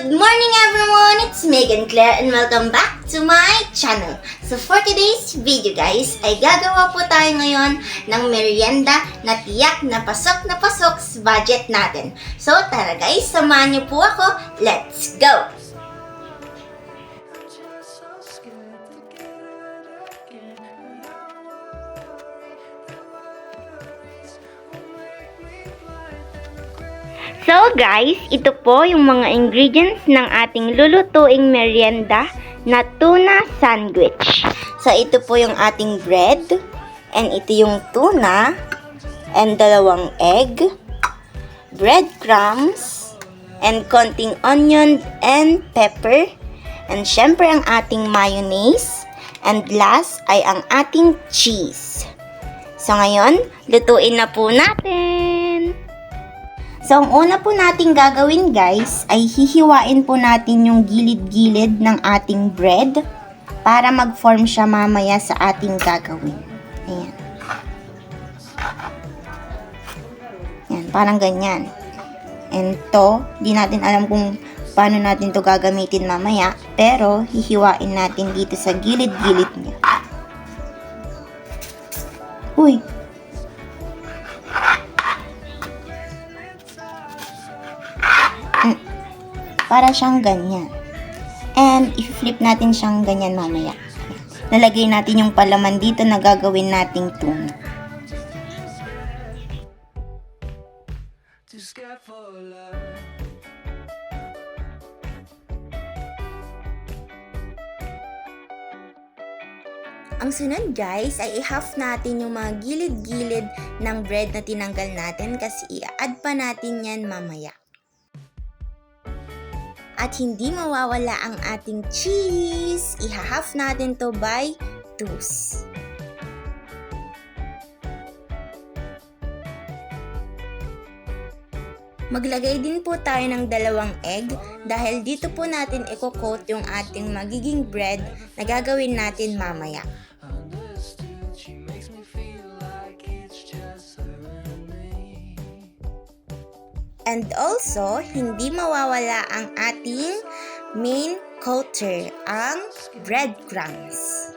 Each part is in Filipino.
Good morning everyone! It's Megan Claire and welcome back to my channel. So for today's video guys, ay gagawa po tayo ngayon ng merienda na tiyak na pasok sa budget natin. So tara guys, samahan niyo po ako. Let's go! So guys, ito po yung mga ingredients ng ating lulutuing merienda na tuna sandwich. So ito po yung ating bread, and ito yung tuna, and 2 egg, breadcrumbs, and konting onion and pepper, and syempre ang ating mayonnaise, and last ay ang ating cheese. So ngayon, lutuin na po natin! So, ang una po nating gagawin guys, ay hihiwain po natin yung gilid-gilid ng ating bread para mag-form siya mamaya sa ating gagawin. Ayan. Ayan, parang ganyan. And to, di natin alam kung paano natin to gagamitin mamaya, pero hihiwain natin dito sa gilid-gilid niya. Uy! Para siyang ganyan. And i-flip natin siyang ganyan mamaya. Nalagay natin yung palaman dito na gagawin nating tuna. Ang sunod guys ay i-half natin yung mga gilid-gilid ng bread na tinanggal natin kasi i-add pa natin yan mamaya. At hindi mawawala ang ating cheese. I-half natin to by 2s. Maglagay din po tayo ng 2 egg dahil dito po natin i-coat yung ating magiging bread na gagawin natin mamaya. And also, hindi mawawala ang ating main coater, ang breadcrumbs.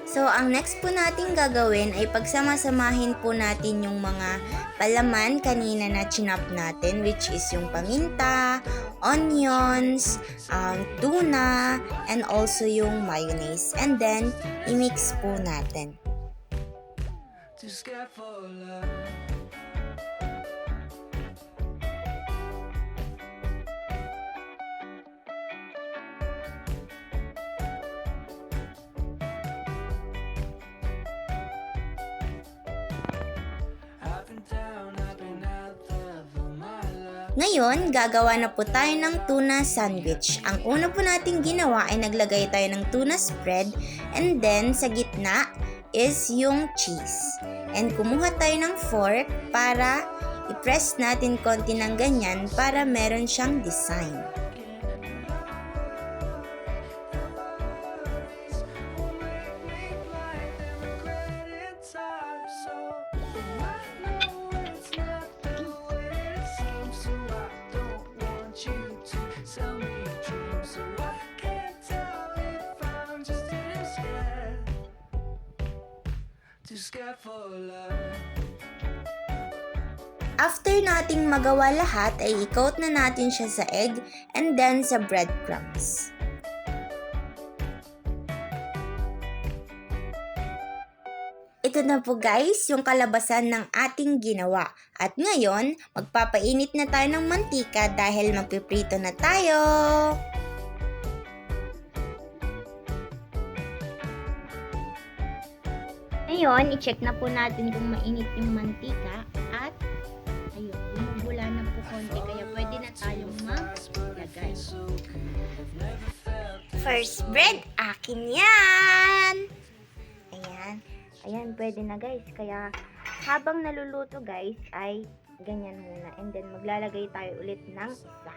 So, ang next po natin gagawin ay pagsama-samahin po natin yung mga palaman kanina na chinop natin, which is yung paminta, onions, tuna, and also yung mayonnaise. And then, i-mix po natin. Ngayon, gagawa na po tayo ng tuna sandwich. Ang una po nating ginawa ay naglagay tayo ng tuna spread, and then sa gitna is yung cheese. And kumuha tayo ng fork para i-press natin konti ng ganyan para meron siyang design. After nating magawa lahat ay i-coat na natin siya sa egg and then sa breadcrumbs. Ito na po guys yung kalabasan ng ating ginawa. At ngayon, magpapainit na tayo ng mantika dahil magpiprito na tayo. Ngayon, i-check na po natin kung mainit yung mantika at ayun, bumubula na po konti kaya pwede na tayong maglagay. First bread, akin yan! Ayan, ayan, pwede na guys. Kaya habang naluluto guys ay ganyan muna. And then maglalagay tayo ulit ng isa.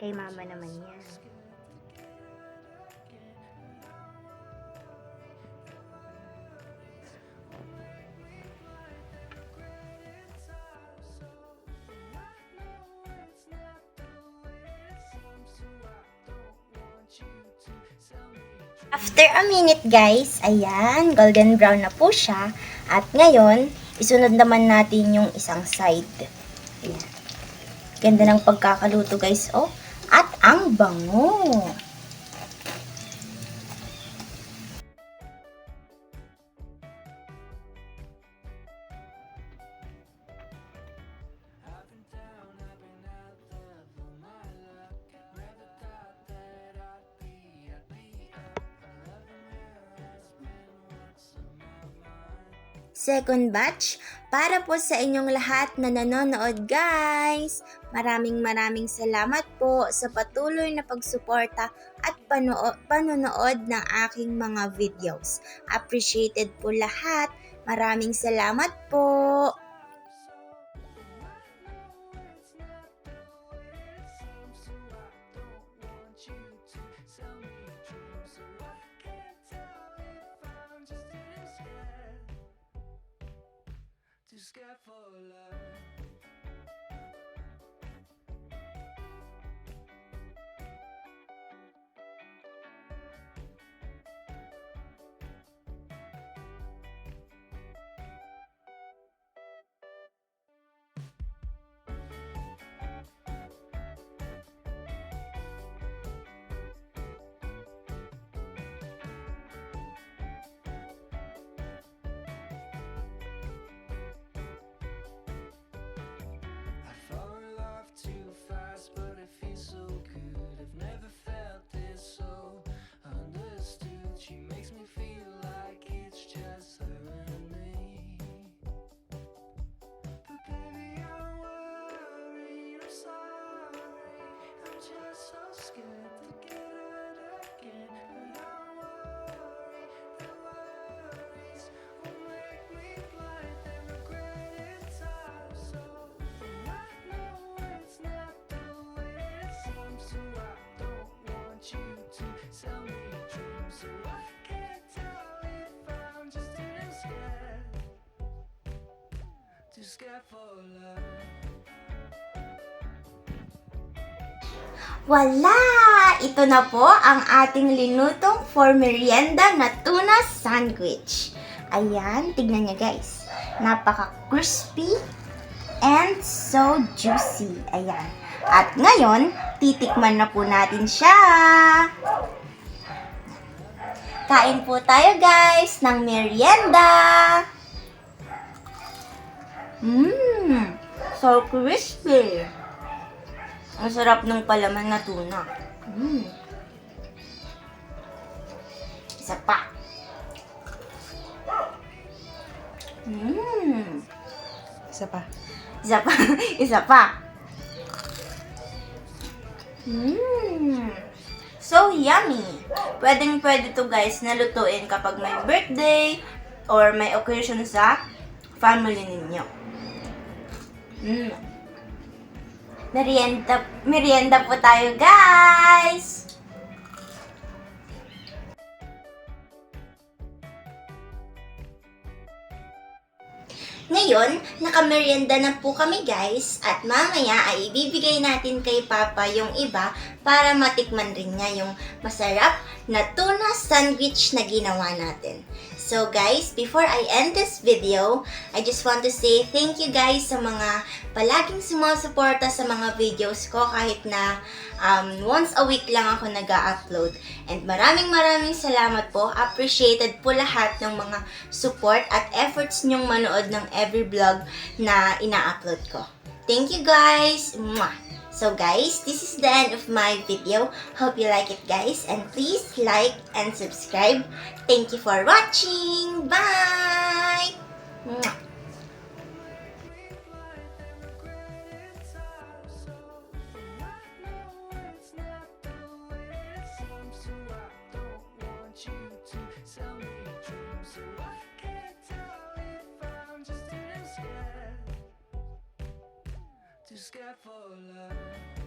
Kay mama naman yan. After a minute guys, ayan, golden brown na po siya. At ngayon, isunod naman natin yung isang side. Ayan. Ganda ng pagkakaluto guys, oh. At ang bango. Second batch, para po sa inyong lahat na nanonood guys. Maraming salamat po sa patuloy na pagsuporta at panonood ng aking mga videos. Appreciated po lahat. Maraming salamat po. Scared for love. Scared for love. Wala! Ito na po ang ating linutong for merienda na tuna sandwich. Ayan, tignan niyo guys. Napaka-crispy and so juicy. Ayan. At ngayon, titikman na po natin siya. Kain po tayo guys ng merienda. So crispy. Ang sarap ng palaman na tuna. Isa pa. Isa pa. Isa pa. Isa pa. So yummy. Pwede to guys na lutuin kapag may birthday or may occasion sa family ninyo. Merienda po tayo guys. Ngayon, nakamerienda na po kami guys at mamaya ay ibibigay natin kay Papa yung iba para matikman rin niya yung masarap na tuna sandwich na ginawa natin. So guys, before I end this video, I just want to say thank you guys sa mga palaging sumusuporta sa mga videos ko kahit na once a week lang ako nag-upload. And maraming salamat po. Appreciated po lahat ng mga support at efforts nyong manood ng every vlog na ina-upload ko. Thank you guys! Mwah! So guys, this is the end of my video. Hope you like it guys and please like and subscribe. Thank you for watching. Bye! Mwah! Too scared for love.